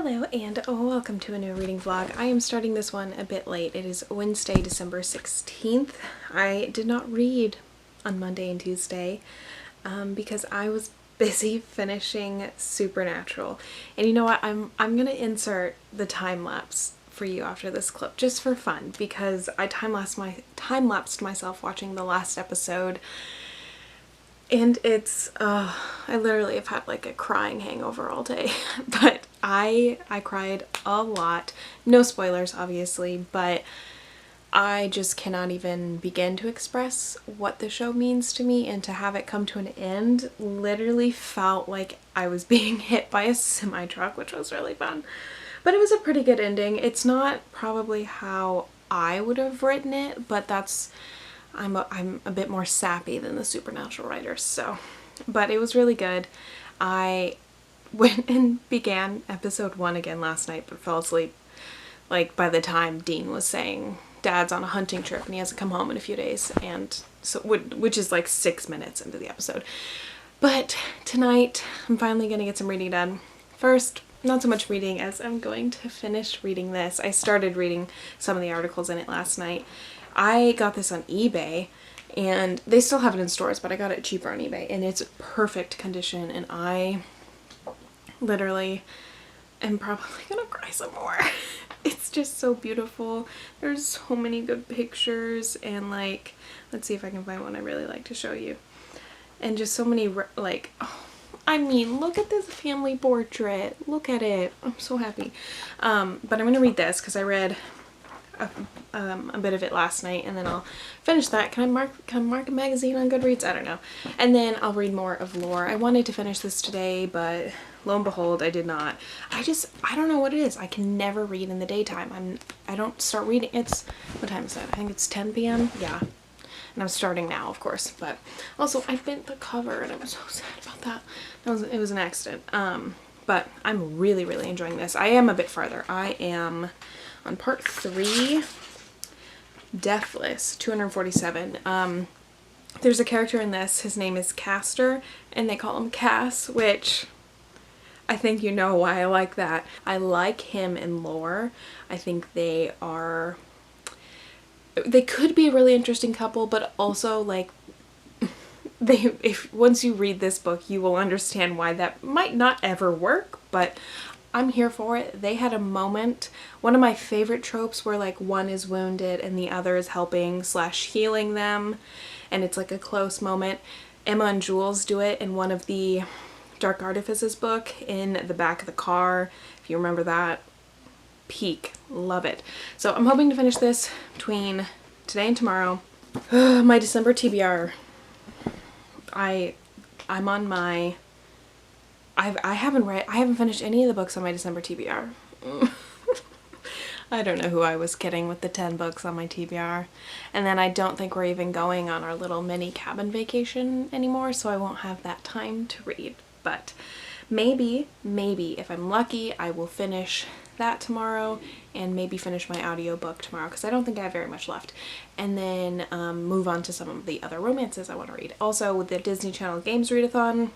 Hello and welcome to a new reading vlog. I am starting this one a bit late. It is Wednesday, December 16th. I did not read on Monday and Tuesday because I was busy finishing Supernatural. And you know what? I'm gonna insert the time lapse for you after this clip just for fun because I time lapsed myself watching the last episode. And it's, I literally have had like a crying hangover all day, but I cried a lot. No spoilers, obviously, but I just cannot even begin to express what the show means to me, and to have it come to an end literally felt like I was being hit by a semi-truck, which was really fun. But it was a pretty good ending. It's not probably how I would have written it, but I'm a bit more sappy than the Supernatural writers, so. But it was really good. I went and began episode 1 again last night, but fell asleep like by the time Dean was saying Dad's on a hunting trip and he has to come home in a few days, and so which is like 6 minutes into the episode. But tonight I'm finally gonna get some reading done. First, not so much reading as I'm going to finish reading this. I started reading some of the articles in it last night. I got this on eBay, and they still have it in stores, but I got it cheaper on eBay, and it's perfect condition, and I literally am probably gonna cry some more. It's just so beautiful. There's so many good pictures, and like, let's see if I can find one I really like to show you. And just so many, like, oh, I mean, look at this family portrait. Look at it. I'm so happy. But I'm gonna read this because I read a bit of it last night, and then I'll finish that. Can I mark a magazine on Goodreads? I don't know. And then I'll read more of lore. I wanted to finish this today, but lo and behold, I did not. I don't know what it is. I can never read in the daytime. I don't start reading. What time is it? I think it's 10 p.m. Yeah. And I'm starting now, of course. But also, I bent the cover, and I'm so sad about that. It was an accident. But I'm really, really enjoying this. I am a bit farther. I am on part 3, Deathless, 247. There's a character in this, his name is Castor, and they call him Cass, which I think you know why I like that. I like him in lore. I think they could be a really interesting couple, but also like if once you read this book, you will understand why that might not ever work, but I'm here for it. They had a moment. One of my favorite tropes where like one is wounded and the other is helping / healing them, and it's like a close moment. Emma and Jules do it in one of the Dark Artifices book in the back of the car. If you remember that. Peak. Love it. So I'm hoping to finish this between today and tomorrow. My December TBR. I'm on my... I haven't finished any of the books on my December TBR. I don't know who I was kidding with the 10 books on my TBR. And then I don't think we're even going on our little mini cabin vacation anymore, so I won't have that time to read. But maybe, if I'm lucky, I will finish that tomorrow, and maybe finish my audiobook tomorrow, because I don't think I have very much left. And then move on to some of the other romances I want to read. Also, with the Disney Channel Games Readathon,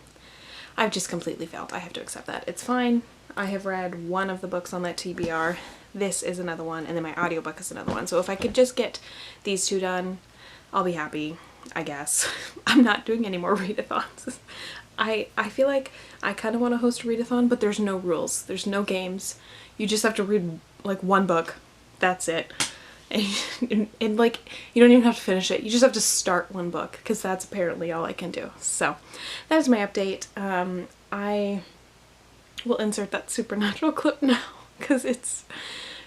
I've just completely failed. I have to accept that. It's fine. I have read one of the books on that TBR. This is another one, and then my audiobook is another one. So if I could just get these 2 done, I'll be happy, I guess. I'm not doing any more readathons. I feel like I kind of want to host a readathon, but there's no rules. There's no games. You just have to read like one book. That's it. And like, you don't even have to finish it. You just have to start one book, because that's apparently all I can do. So that is my update. I will insert that Supernatural clip now, because it's,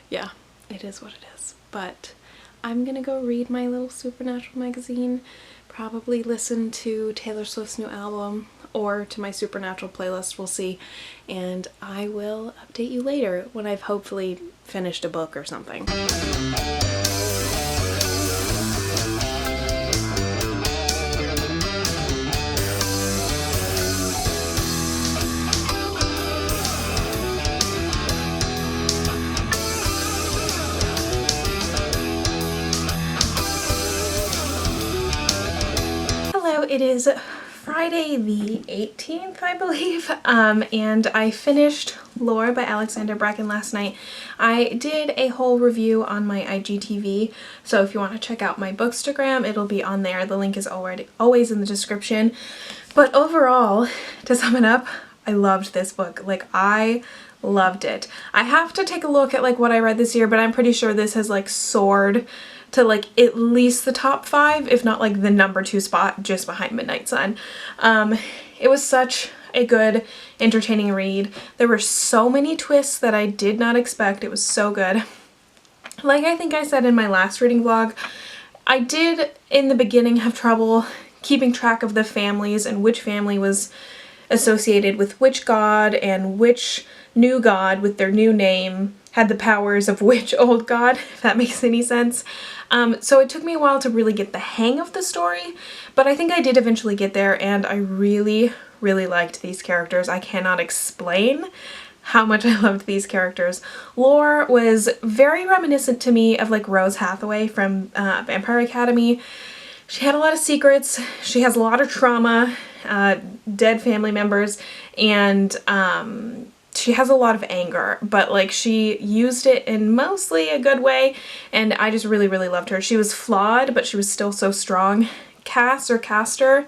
yeah, it is what it is. But I'm gonna go read my little Supernatural magazine, probably listen to Taylor Swift's new album, or to my Supernatural playlist, we'll see. And I will update you later when I've hopefully finished a book or something. It is Friday the 18th, I believe, and I finished Lore by Alexander Bracken last night. I did a whole review on my IGTV, so if you want to check out my Bookstagram, it'll be on there. The link is always in the description. But overall, to sum it up, I loved this book. Like, I loved it. I have to take a look at like what I read this year, but I'm pretty sure this has like soared to like at least the top 5, if not like the number 2 spot, just behind Midnight Sun. It was such a good, entertaining read. There were so many twists that I did not expect. It was so good. Like I think I said in my last reading vlog, I did in the beginning have trouble keeping track of the families and which family was associated with which god and which new god with their new name had the powers of which old god, if that makes any sense. So it took me a while to really get the hang of the story, but I think I did eventually get there, and I really, really liked these characters. I cannot explain how much I loved these characters. Lore was very reminiscent to me of like Rose Hathaway from Vampire Academy. She had a lot of secrets, she has a lot of trauma, dead family members, and she has a lot of anger, but like she used it in mostly a good way, and I just really, really loved her. She was flawed, but she was still so strong. Castor,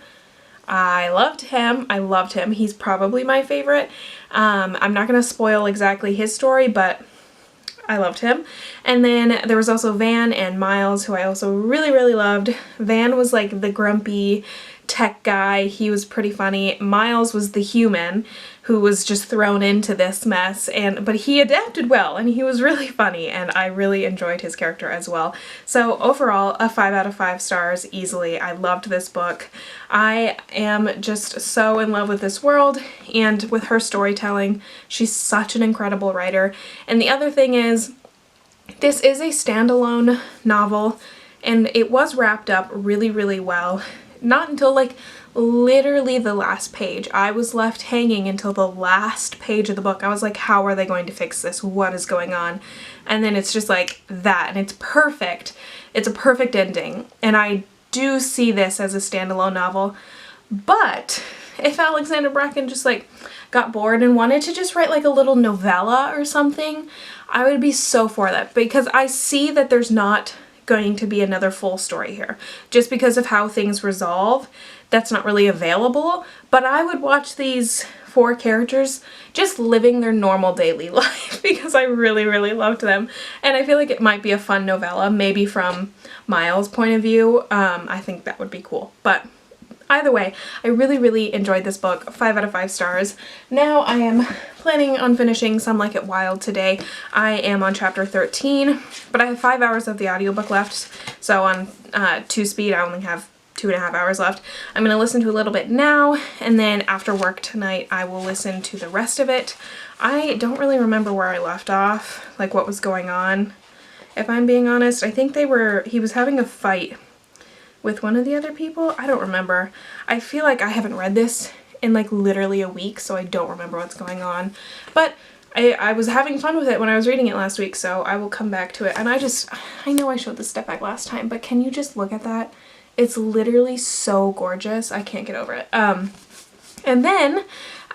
I loved him. I loved him. He's probably my favorite. I'm not going to spoil exactly his story, but I loved him. And then there was also Van and Miles, who I also really, really loved. Van was like the grumpy tech guy. He was pretty funny. Miles was the human who was just thrown into this mess, but he adapted well and he was really funny, and I really enjoyed his character as well. So overall, a 5 out of 5 stars easily. I loved this book. I am just so in love with this world and with her storytelling. She's such an incredible writer. And the other thing is, this is a standalone novel, and it was wrapped up really, really well. Not until like literally the last page. I was left hanging until the last page of the book. I was like, how are they going to fix this? What is going on? And then it's just like that, and it's perfect. It's a perfect ending, and I do see this as a standalone novel. But if Alexander Bracken just like got bored and wanted to just write like a little novella or something, I would be so for that, because I see that there's not going to be another full story here. Just because of how things resolve, that's not really available, but I would watch these 4 characters just living their normal daily life because I really, really loved them. And I feel like it might be a fun novella, maybe from Miles' point of view. I think that would be cool. But either way, I really, really enjoyed this book. 5 out of 5 stars. Now I am planning on finishing Some Like It Wild today. I am on chapter 13, but I have 5 hours of the audiobook left, so on 2 speed I only have 2.5 hours left. I'm going to listen to a little bit now, and then after work tonight I will listen to the rest of it. I don't really remember where I left off, like what was going on, if I'm being honest. I think he was having a fight with one of the other people. I don't remember. I feel like I haven't read this in like literally a week, so I don't remember what's going on. But I was having fun with it when I was reading it last week, so I will come back to it. And I know I showed the step back last time, but can you just look at that? It's literally so gorgeous. I can't get over it. And then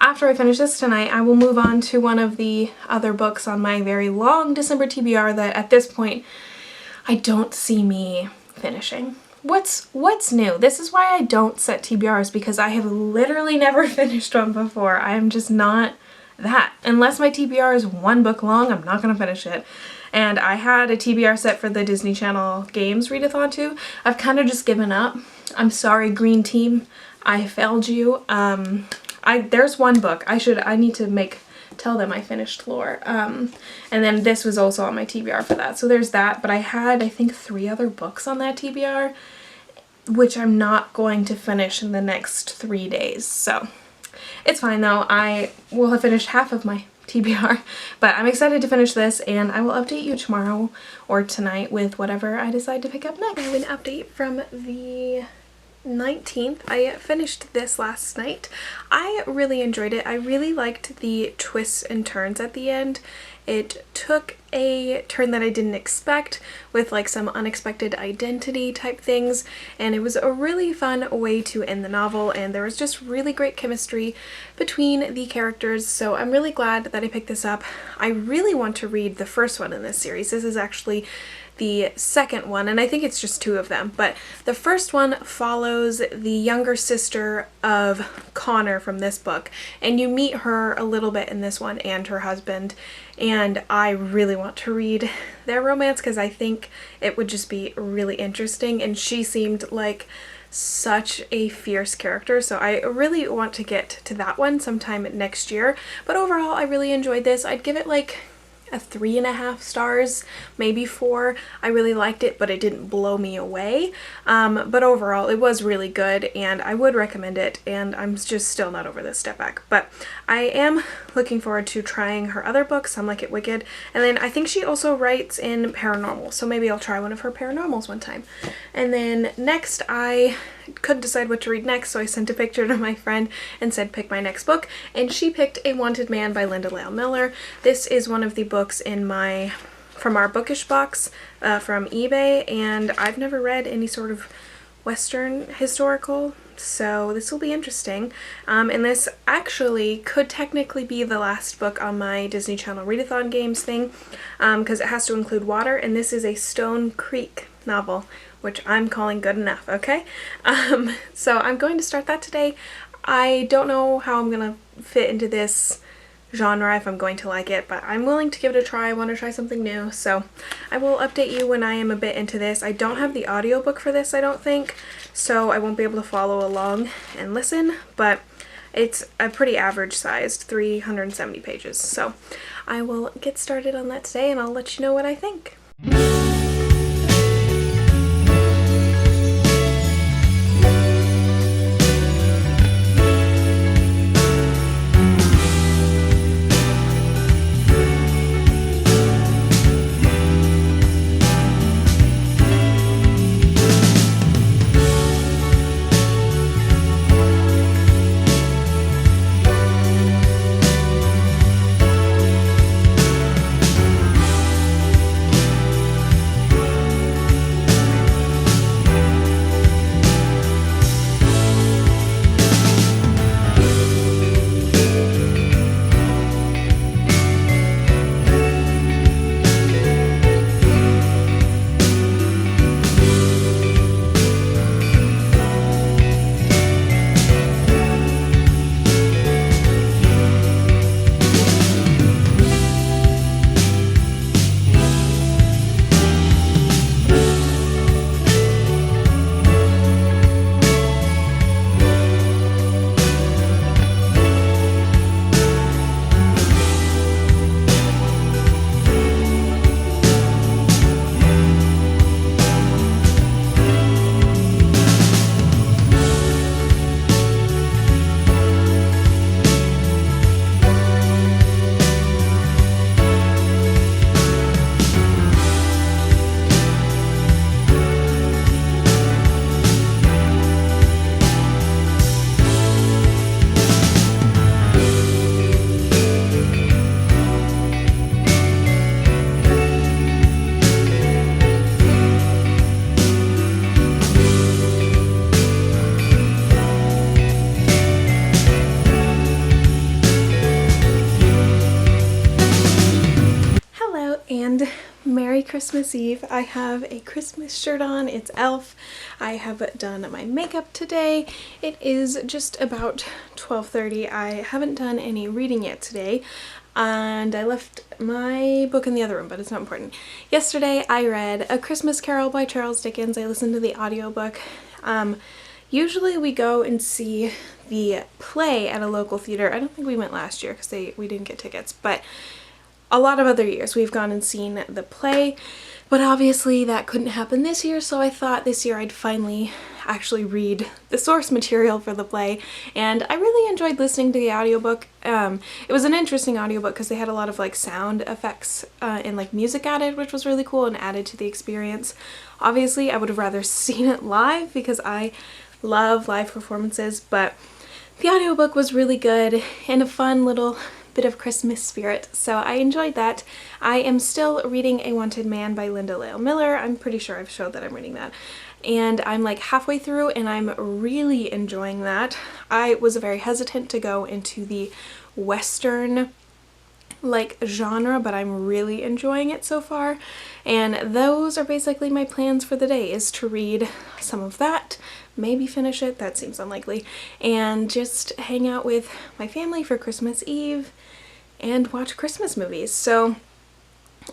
after I finish this tonight, I will move on to one of the other books on my very long December TBR that at this point I don't see me finishing. What's new? This is why I don't set TBRs, because I have literally never finished one before. I am just not that. Unless my TBR is 1 book long, I'm not gonna finish it. And I had a TBR set for the Disney Channel Games readathon too. I've kind of just given up. I'm sorry, Green Team. I failed you. There's 1 book. I need to tell them I finished Lore. And then this was also on my TBR for that. So there's that. But I had, I think, 3 other books on that TBR, which I'm not going to finish in the next 3 days. So it's fine though. I will have finished half of my TBR, but I'm excited to finish this, and I will update you tomorrow or tonight with whatever I decide to pick up next. I have an update from the 19th. I finished this last night. I really enjoyed it. I really liked the twists and turns at the end, It took a turn that I didn't expect with like some unexpected identity type things, and it was a really fun way to end the novel, and there was just really great chemistry between the characters, so I'm really glad that I picked this up. I really want to read the first one in this series. This is actually the second one, and I think it's just two of them, but the first one follows the younger sister of Connor from this book, and you meet her a little bit in this one and her husband, and I really want to read their romance because I think it would just be really interesting, and she seemed like such a fierce character, so I really want to get to that one sometime next year. But overall, I really enjoyed this. I'd give it like a 3.5 stars, maybe 4. I really liked it, but it didn't blow me away. But overall, it was really good, and I would recommend it, and I'm just still not over this step back. But I am looking forward to trying her other books, Some Like It Wicked, and then I think she also writes in paranormal, so maybe I'll try one of her paranormals one time. And then next, I couldn't decide what to read next, so I sent a picture to my friend and said pick my next book, and she picked A Wanted Man by Linda Lyle Miller. This is one of the books in from our bookish box from eBay, and I've never read any sort of Western historical, so this will be interesting. And this actually could technically be the last book on my Disney Channel Readathon Games thing, because it has to include water, and this is a Stone Creek novel, which I'm calling good enough, okay? So I'm going to start that today. I don't know how I'm gonna fit into this genre, if I'm going to like it, but I'm willing to give it a try. I want to try something new, so I will update you when I am a bit into this. I don't have the audiobook for this, I don't think, so I won't be able to follow along and listen, but it's a pretty average sized 370 pages, so I will get started on that today and I'll let you know what I think. And Merry Christmas Eve. I have a Christmas shirt on. It's Elf. I have done my makeup today. It is just about 12:30. I haven't done any reading yet today, and I left my book in the other room, but it's not important. Yesterday I read A Christmas Carol by Charles Dickens. I listened to the audiobook. Usually we go and see the play at a local theater. I don't think we went last year because we didn't get tickets, but a lot of other years we've gone and seen the play, but obviously that couldn't happen this year, so I thought this year I'd finally actually read the source material for the play, and I really enjoyed listening to the audiobook. It was an interesting audiobook because they had a lot of like sound effects and like music added, which was really cool and added to the experience. Obviously I would have rather seen it live because I love live performances, but the audiobook was really good and a fun little bit of Christmas spirit, so I enjoyed that. I am still reading A Wanted Man by Linda Lale Miller. I'm pretty sure I've showed that I'm reading that. And I'm like halfway through and I'm really enjoying that. I was very hesitant to go into the Western like genre, but I'm really enjoying it so far. And those are basically my plans for the day, is to read some of that, maybe finish it, that seems unlikely, and just hang out with my family for Christmas Eve and watch Christmas movies. So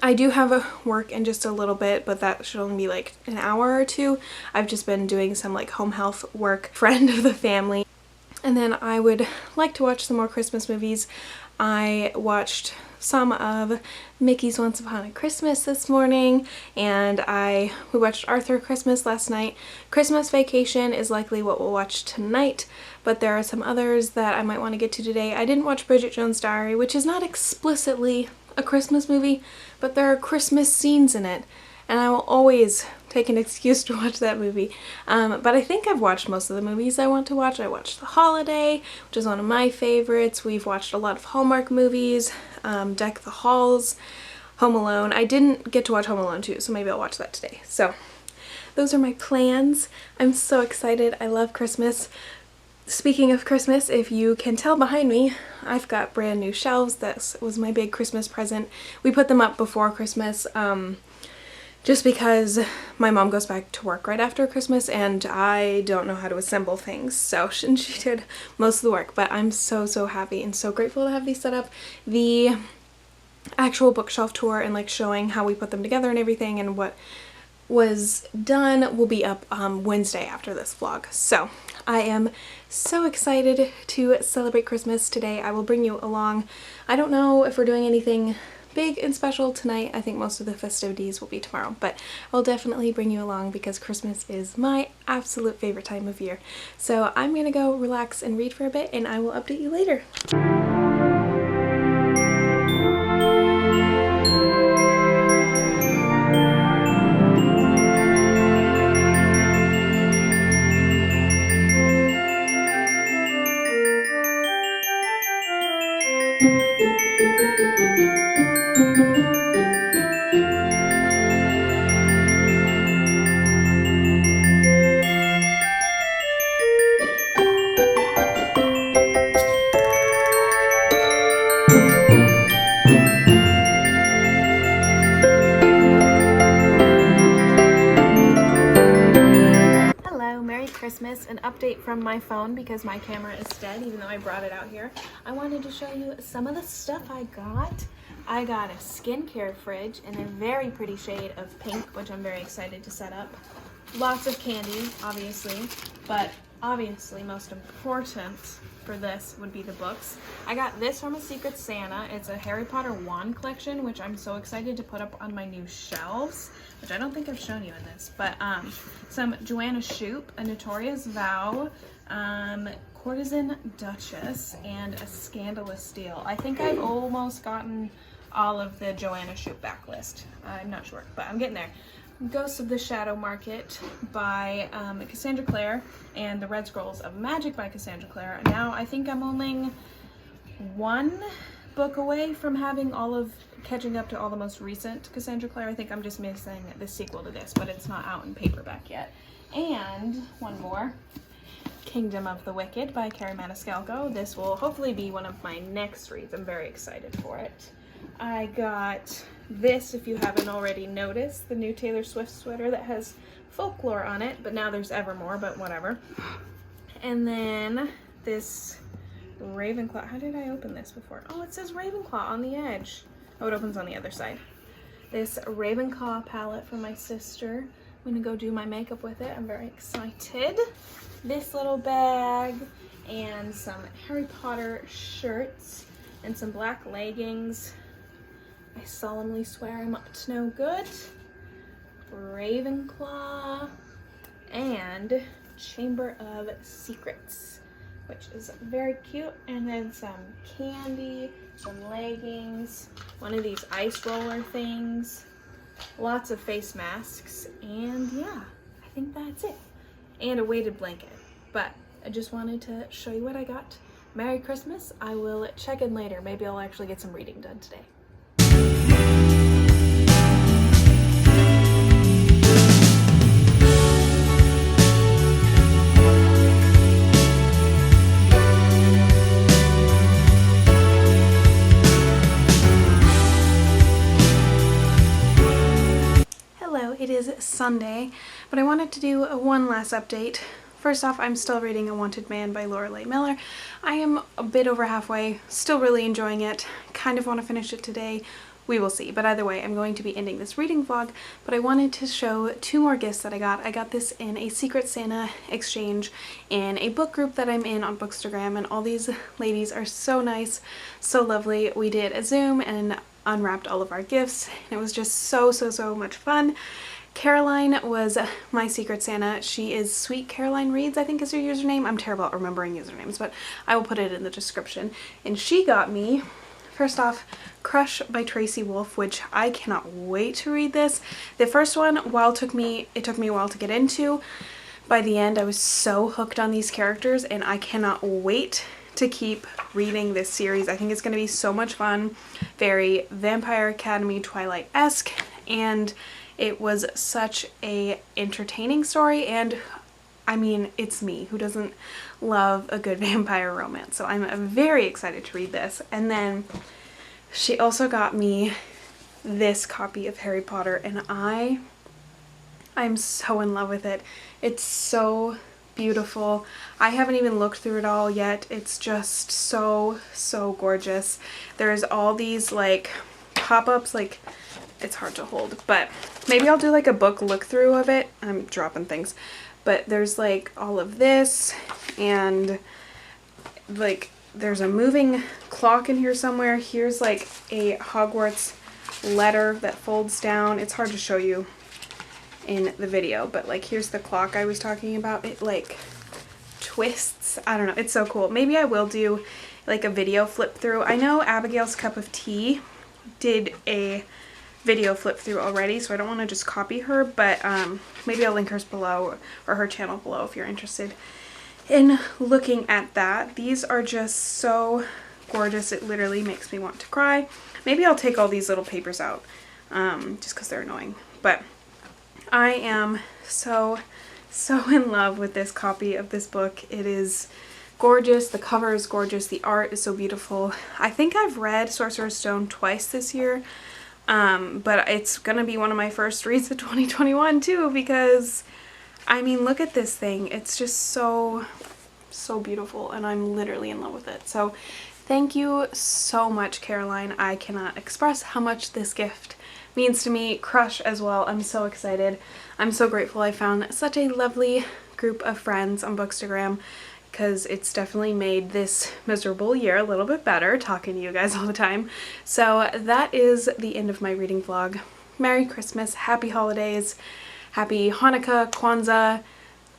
I do have a work in just a little bit, but that should only be like an hour or two. I've just been doing some like home health work, friend of the family. And then I would like to watch some more Christmas movies. I watched some of Mickey's Once Upon a Christmas this morning, and we watched Arthur Christmas last night. Christmas Vacation is likely what we'll watch tonight, but there are some others that I might want to get to today. I didn't watch Bridget Jones' Diary, which is not explicitly a Christmas movie, but there are Christmas scenes in it, and I will always take an excuse to watch that movie. But I think I've watched most of the movies I want to watch. I watched The Holiday, which is one of my favorites. We've watched a lot of Hallmark movies, Deck the Halls, Home Alone. I didn't get to watch Home Alone 2, so maybe I'll watch that today. So those are my plans. I'm so excited. I love Christmas. Speaking of Christmas, if you can tell behind me, I've got brand new shelves. That was my big Christmas present. We put them up before Christmas, just because my mom goes back to work right after Christmas and I don't know how to assemble things, so she did most of the work. But I'm so happy and so grateful to have these set up. The actual bookshelf tour and like showing how we put them together and everything and what was done will be up Wednesday after this vlog. So I am so excited to celebrate Christmas today. I will bring you along. I don't know if we're doing anything big and special tonight. I think most of the festivities will be tomorrow, but I'll definitely bring you along because Christmas is my absolute favorite time of year. So I'm gonna go relax and read for a bit and I will update you later. Christmas, an update from my phone because my camera is dead even though I brought it out here. I wanted to show you some of the stuff I got. I got a skincare fridge in a very pretty shade of pink, which I'm very excited to set up. Lots of candy, obviously, but obviously most important for this would be the books. I got this from a Secret Santa. It's a Harry Potter wand collection, which I'm so excited to put up on my new shelves, which I don't think I've shown you in this, but some Joanna Shoop, a Notorious Vow, Courtesan Duchess, and a Scandalous Deal. I think I've almost gotten all of the Joanna Shoop backlist. I'm not sure, but I'm getting there. Ghosts of the Shadow Market by Cassandra Clare and The Red Scrolls of Magic by Cassandra Clare. Now I think I'm only one book away from catching up to all the most recent Cassandra Clare. I think I'm just missing the sequel to this, but it's not out in paperback yet. And one more, Kingdom of the Wicked by Carrie Maniscalco. This will hopefully be one of my next reads. I'm very excited for it. I got this, if you haven't already noticed, the new Taylor Swift sweater that has folklore on it, but now there's Evermore, but whatever. And then this Ravenclaw. How did I open this before? Oh, it says Ravenclaw on the edge. Oh, it opens on the other side. This Ravenclaw palette from my sister. I'm gonna go do my makeup with it. I'm very excited. This little bag and some Harry Potter shirts and some black leggings. I solemnly swear I'm up to no good. Ravenclaw and Chamber of Secrets, which is very cute. And then some candy, some leggings, one of these ice roller things, lots of face masks, and yeah, I think that's it. And a weighted blanket. But I just wanted to show you what I got Merry Christmas. I will check in later. Maybe I'll actually get some reading done today. Hello, it is Sunday, but I wanted to do one last update. First off, I'm still reading A Wanted Man by Lorelei Miller. I am a bit over halfway, still really enjoying it, kind of want to finish it today. We will see, but either way, I'm going to be ending this reading vlog, but I wanted to show 2 more gifts that I got. I got this in a Secret Santa exchange in a book group that I'm in on Bookstagram, and all these ladies are so nice, so lovely. We did a Zoom and unwrapped all of our gifts, and it was just so much fun. Caroline was my Secret Santa. She is Sweet Caroline Reads, I think is her username. I'm terrible at remembering usernames, but I will put it in the description. And she got me, first off, Crush by Tracy Wolff, which I cannot wait to read this. The first one, it took me a while to get into. By the end, I was so hooked on these characters, and I cannot wait to keep reading this series. I think it's going to be so much fun, very Vampire Academy Twilight-esque, and it was such a entertaining story, and I mean, it's me, who doesn't love a good vampire romance, so I'm very excited to read this. And then she also got me this copy of Harry Potter, and I'm so in love with it. It's so beautiful. I haven't even looked through it all yet. It's just so gorgeous. There's all these like pop-ups, like it's hard to hold, but maybe I'll do like a book look through of it. I'm dropping things, but there's like all of this, and like there's a moving clock in here somewhere. Here's like a Hogwarts letter that folds down. It's hard to show you in the video, but like here's the clock I was talking about. It like twists. I don't know, it's so cool. Maybe I will do like a video flip through. I know Abigail's Cup of Tea did a video flip through already, so I don't want to just copy her, but maybe I'll link hers below, or her channel below, if you're interested in looking at that. These are just so gorgeous. It literally makes me want to cry. Maybe I'll take all these little papers out just because they're annoying, but I am so in love with this copy of this book. It is gorgeous. The cover is gorgeous. The art is so beautiful. I think I've read Sorcerer's Stone twice this year, but it's gonna be one of my first reads of 2021 too, because I mean, look at this thing. It's just so beautiful, and I'm literally in love with it. So thank you so much, Caroline. I cannot express how much this gift means to me. Crush as well. I'm so excited. I'm so grateful I found such a lovely group of friends on Bookstagram, because it's definitely made this miserable year a little bit better, talking to you guys all the time. So that is the end of my reading vlog. Merry Christmas, happy holidays, happy Hanukkah, Kwanzaa.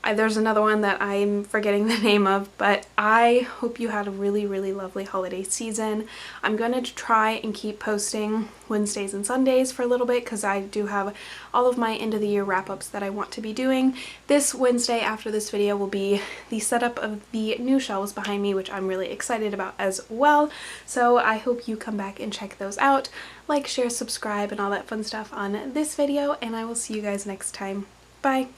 There's another one that I'm forgetting the name of, but I hope you had a really lovely holiday season. I'm going to try and keep posting Wednesdays and Sundays for a little bit, because I do have all of my end of the year wrap-ups that I want to be doing. This Wednesday after this video will be the setup of the new shelves behind me, which I'm really excited about as well. So I hope you come back and check those out. Like, share, subscribe, and all that fun stuff on this video, and I will see you guys next time. Bye!